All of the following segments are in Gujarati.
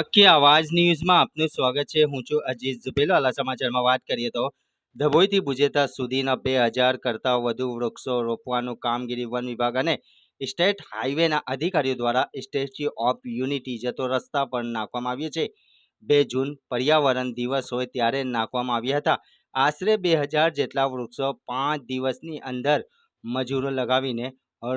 હકી આવાજ ન્યૂઝમાં આપનું સ્વાગત છે। હું છું અજીત ઝુબેલો। આલા સમાચારમાં વાત કરીએ તો ડભોઈથી ભુજેતા સુધીના 2000 કરતાં વધુ વૃક્ષો રોપવાનું કામગીરી વન વિભાગ અને સ્ટેટ હાઈવેના અધિકારીઓ દ્વારા સ્ટેચ્યુ ઓફ યુનિટી જતો રસ્તા પર નાખવામાં આવ્યો છે। 2 જૂન પર્યાવરણ દિવસ હોય ત્યારે નાખવામાં આવ્યા હતા। આશરે 2000 જેટલા વૃક્ષો 5 દિવસની અંદર મજૂરો લગાવીને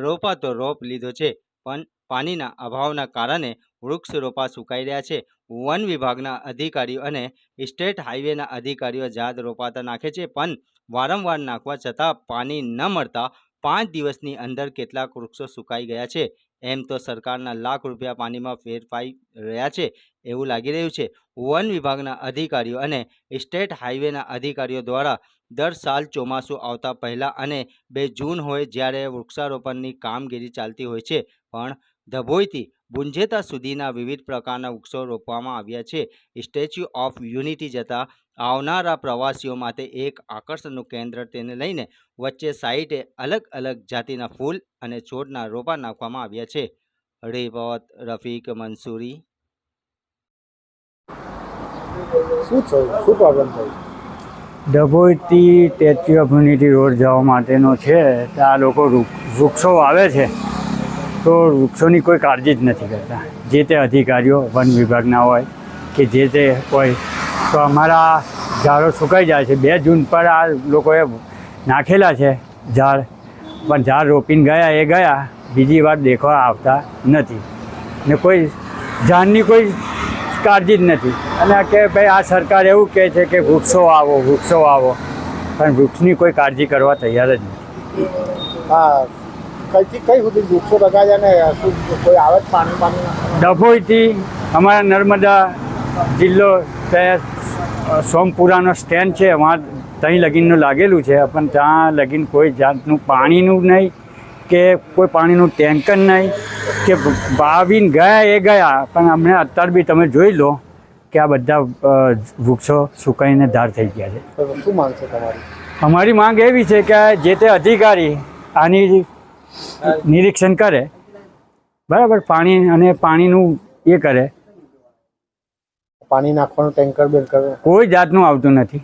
રોપાતો રોપ લીધો છે, પણ પાણીના અભાવના કારણે વૃક્ષ રોપા સુકાઈ રહ્યા છે। વન વિભાગના અધિકારીઓ અને સ્ટેટ હાઈવેના અધિકારીઓ ઝાડ રોપાતા નાખે છે, પણ વારંવાર નાખવા છતાં પાણી ન મળતા 5 દિવસની અંદર કેટલાક વૃક્ષો સુકાઈ ગયા છે। એમ તો સરકારના લાખ રૂપિયા પાણીમાં ફેરફાઈ રહ્યા છે એવું લાગી રહ્યું છે। વન વિભાગના અધિકારીઓ અને સ્ટેટ હાઈવેના અધિકારીઓ દ્વારા દર સાલ ચોમાસું આવતા પહેલાં અને 2 જૂન હોય જ્યારે વૃક્ષારોપણની કામગીરી ચાલતી હોય છે, પણ ડભોઈથી ભુંજેતા સુધીના વિવિધ પ્રકારના વૃક્ષો રોપવામાં આવ્યા છે। સ્ટેચ્યુ ઓફ યુનિટી જતા આવનારા પ્રવાસીઓ માટે એક આકર્ષણનું કેન્દ્ર તેને લઈને વચ્ચે સાઈડે અલગ અલગ જાતિના ફૂલ અને છોડના રોપા નાખવામાં આવ્યા છે। રિપોર્ટ રફીક મંસૂરી। ડભોઈથી સ્ટેચ્યુ ઓફ યુનિટી રોડ જવા માટેનો છે, તો આ લોકો વૃક્ષો વાવે છે તો વૃક્ષોની કોઈ કાળજી જ નથી કરતા। જે તે અધિકારીઓ વન વિભાગના હોય કે જે તે હોય તો અમારા ઝાડો સુકાઈ જાય છે। 2 જૂન પર આ લોકોએ નાખેલા છે ઝાડ, પણ ઝાડ રોપીને ગયા એ ગયા, બીજી વાર દેખવા આવતા નથી ને કોઈ ઝાડની કોઈ કાળજી જ નથી। અને કે ભાઈ આ સરકાર એવું કહે છે કે વૃક્ષો વાવો, પણ વૃક્ષની કોઈ કાળજી કરવા તૈયાર જ નથી। હા, કઈ સુધી વૃક્ષો લગાવ્યા ને શું કોઈ આવે જ પાણી? ડભોઈથી અમારા નર્મદા જિલ્લો સોમપુરાનો સ્ટેન્ડ છે, ત્યાં લગીનનું લાગેલું છે, પણ ત્યાં લગીન કોઈ જાતનું પાણીનું નહીં કે કોઈ પાણીનું ટેન્કર નહીં કે વાવીને ગયા એ ગયા, પણ અમને અત્યારે બી તમે જોઈ લો કે આ બધા વૃક્ષો સુકાઈને ધાર થઈ ગયા છે। શું માંગ છે તમારી? અમારી માંગ એવી છે કે જે તે અધિકારી આની નિરીક્ષણ કરે, બરાબર, પાણીનું એ કરે। પાણી નાખવાનું ટેન્કર બેન્કર કોઈ જાતનું આવતું નથી।